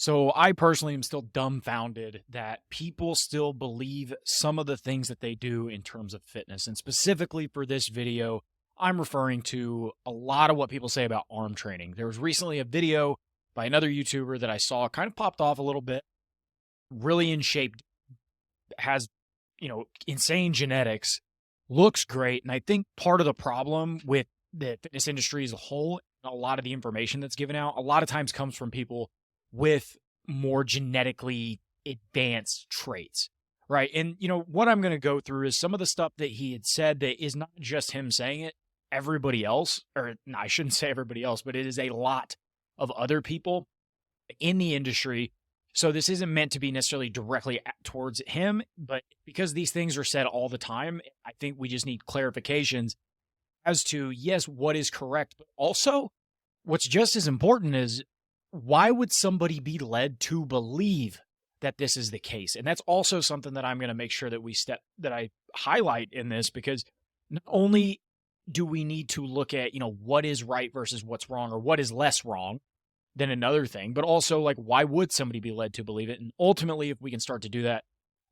So I personally am still dumbfounded that people still believe some of the things that they do in terms of fitness. And specifically for this video, I'm referring to a lot of what people say about arm training. There was recently a video by another YouTuber that I saw kind of popped off a little bit, really in shape, has, insane genetics, looks great. And I think part of the problem with the fitness industry as a whole, a lot of the information that's given out, a lot of times comes from people with more genetically advanced traits, right? And, what I'm going to go through is some of the stuff that he had said that is not just him saying it, everybody else, or no, I shouldn't say everybody else, but it is a lot of other people in the industry. So this isn't meant to be necessarily directly towards him, but because these things are said all the time, I think we just need clarifications as to, yes, what is correct, but also what's just as important is why would somebody be led to believe that this is the case? And that's also something that I'm going to make sure that I highlight in this, because not only do we need to look at, what is right versus what's wrong, or what is less wrong than another thing, but also, like, why would somebody be led to believe it? And ultimately, if we can start to do that,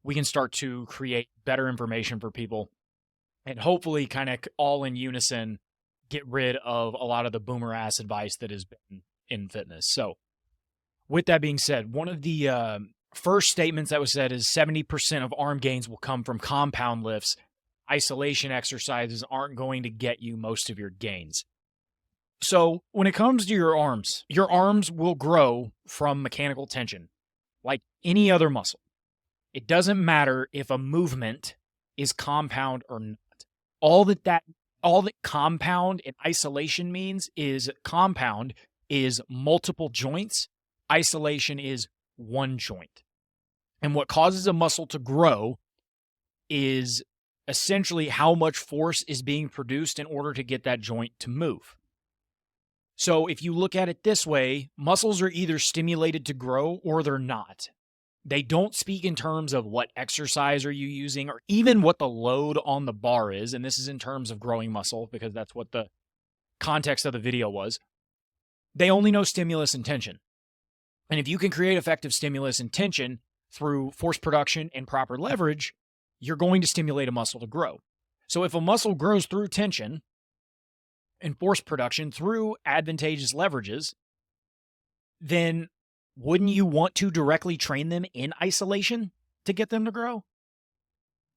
we can start to create better information for people and hopefully kind of all in unison get rid of a lot of the boomer ass advice that has been in fitness. So with that being said, one of the first statements that was said is 70% of arm gains will come from compound lifts. Isolation exercises aren't going to get you most of your gains. So when it comes to your arms will grow from mechanical tension like any other muscle. It doesn't matter if a movement is compound or not. All that compound and isolation means is compound is multiple joints. Isolation is one joint. And what causes a muscle to grow is essentially how much force is being produced in order to get that joint to move. So if you look at it this way, muscles are either stimulated to grow or they're not. They don't speak in terms of what exercise are you using or even what the load on the bar is. And this is in terms of growing muscle because that's what the context of the video was. They only know stimulus and tension. And if you can create effective stimulus and tension through force production and proper leverage, you're going to stimulate a muscle to grow. So if a muscle grows through tension and force production through advantageous leverages, then wouldn't you want to directly train them in isolation to get them to grow?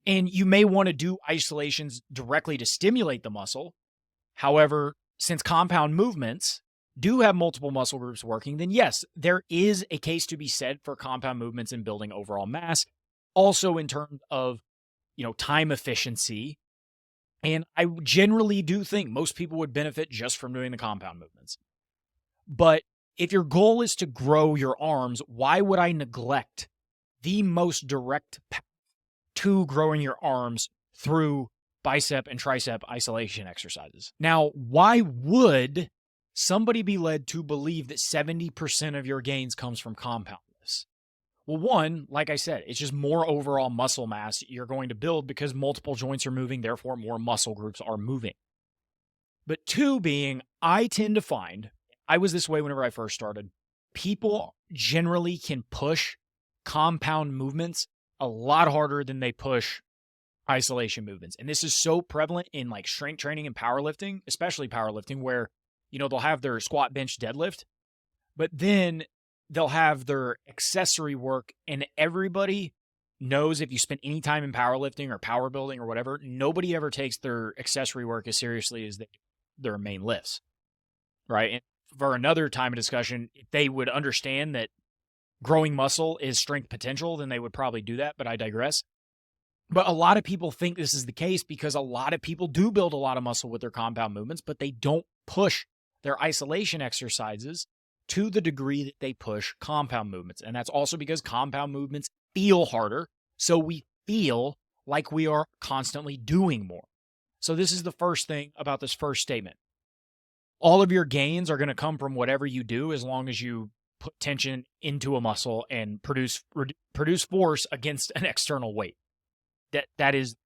And you may want to do isolations directly to stimulate the muscle. However, since compound movements do have multiple muscle groups working, then yes, there is a case to be said for compound movements in building overall mass. Also in terms of, time efficiency. And I generally do think most people would benefit just from doing the compound movements. But if your goal is to grow your arms, why would I neglect the most direct path to growing your arms through bicep and tricep isolation exercises? Now, why would somebody be led to believe that 70% of your gains comes from compound lifts? Well, one, like I said, it's just more overall muscle mass you're going to build because multiple joints are moving, therefore more muscle groups are moving. But two being, I tend to find, I was this way whenever I first started, people generally can push compound movements a lot harder than they push isolation movements. And this is so prevalent in like strength training and powerlifting, especially powerlifting, where, they'll have their squat, bench, deadlift, but then they'll have their accessory work, and everybody knows if you spend any time in powerlifting or power building or whatever, nobody ever takes their accessory work as seriously as their main lifts, right? And for another time of discussion, if they would understand that growing muscle is strength potential, then they would probably do that, but I digress. But a lot of people think this is the case because a lot of people do build a lot of muscle with their compound movements, but they don't push their isolation exercises to the degree that they push compound movements. And that's also because compound movements feel harder, so we feel like we are constantly doing more. So this is the first thing about this first statement. All of your gains are going to come from whatever you do as long as you put tension into a muscle and produce force against an external weight. That is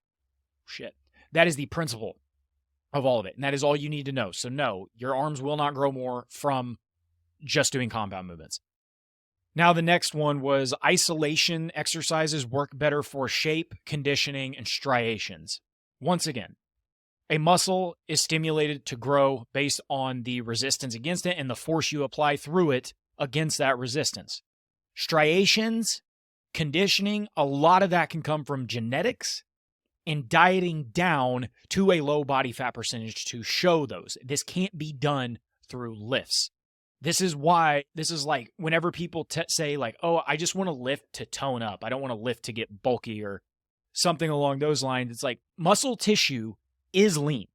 the principle of all of it. And that is all you need to know. So no, your arms will not grow more from just doing compound movements. Now, the next one was isolation exercises work better for shape, conditioning, and striations. Once again, a muscle is stimulated to grow based on the resistance against it and the force you apply through it against that resistance. Striations, conditioning, a lot of that can come from genetics and dieting down to a low body fat percentage to show those. This can't be done through lifts. This is why, this is like whenever people say like, oh, I just want to lift to tone up. I don't want to lift to get bulky or something along those lines. It's like muscle tissue is lean,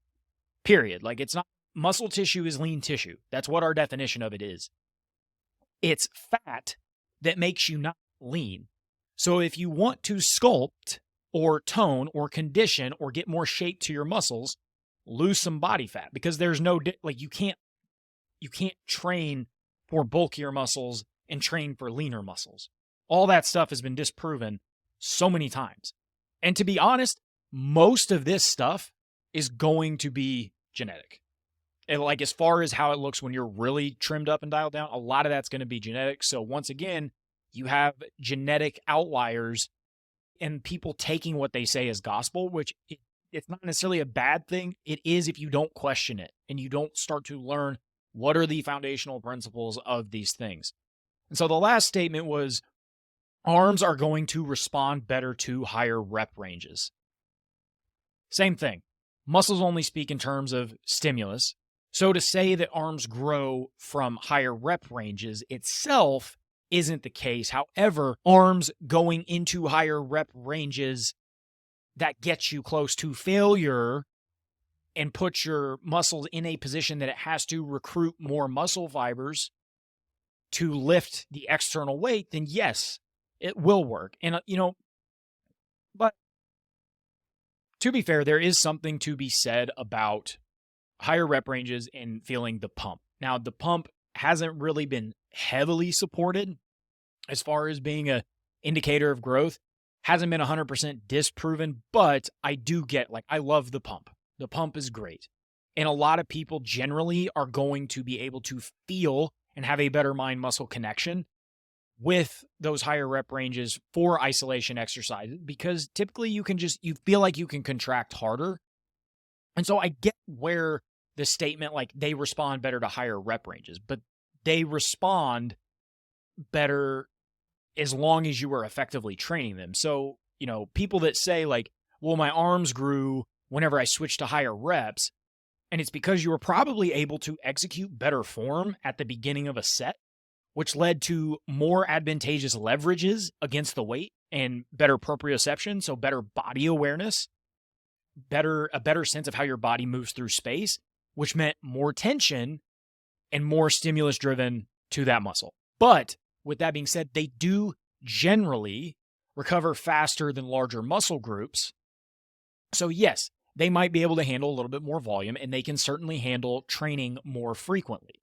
period. Like it's not, muscle tissue is lean tissue. That's what our definition of it is. It's fat that makes you not lean. So if you want to sculpt or tone or condition or get more shape to your muscles, lose some body fat, because there's no, like you can't train for bulkier muscles and train for leaner muscles. All that stuff has been disproven so many times. And to be honest, most of this stuff is going to be genetic. And like as far as how it looks when you're really trimmed up and dialed down, a lot of that's going to be genetic. So once again, you have genetic outliers and people taking what they say as gospel, which it's not necessarily a bad thing. It is if you don't question it and you don't start to learn what are the foundational principles of these things. And so the last statement was arms are going to respond better to higher rep ranges. Same thing. Muscles only speak in terms of stimulus. So to say that arms grow from higher rep ranges itself isn't the case. However, arms going into higher rep ranges, that gets you close to failure and put your muscles in a position that it has to recruit more muscle fibers to lift the external weight, then yes, it will work. And, but to be fair, there is something to be said about higher rep ranges and feeling the pump. Now, the pump hasn't really been heavily supported as far as being an indicator of growth. Hasn't been 100% disproven, but I do get, like, I love the pump. The pump is great. And a lot of people generally are going to be able to feel and have a better mind-muscle connection with those higher rep ranges for isolation exercises, because typically you feel like you can contract harder. And so I get where the statement, like they respond better to higher rep ranges, but they respond better as long as you are effectively training them. So, people that say like, well, my arms grew whenever I switched to higher reps, and it's because you were probably able to execute better form at the beginning of a set, which led to more advantageous leverages against the weight and better proprioception, so better body awareness, a better sense of how your body moves through space, which meant more tension and more stimulus driven to that muscle. But with that being said, they do generally recover faster than larger muscle groups. So yes, they might be able to handle a little bit more volume, and they can certainly handle training more frequently.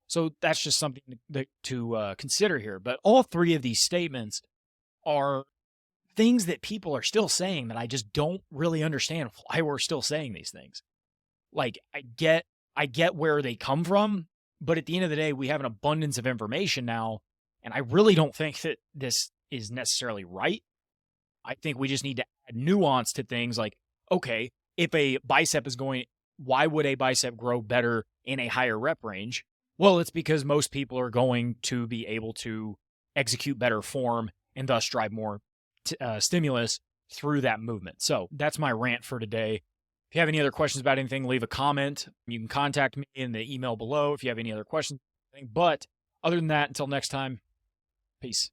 So that's just something to consider here. But all three of these statements are things that people are still saying that I just don't really understand why we're still saying these things. Like, I get where they come from, but at the end of the day, we have an abundance of information now, and I really don't think that this is necessarily right. I think we just need to add nuance to things like, okay, if a bicep is going, why would a bicep grow better in a higher rep range? Well, it's because most people are going to be able to execute better form and thus drive more stimulus through that movement. So that's my rant for today. If you have any other questions about anything, leave a comment. You can contact me in the email below if you have any other questions. But other than that, until next time, peace.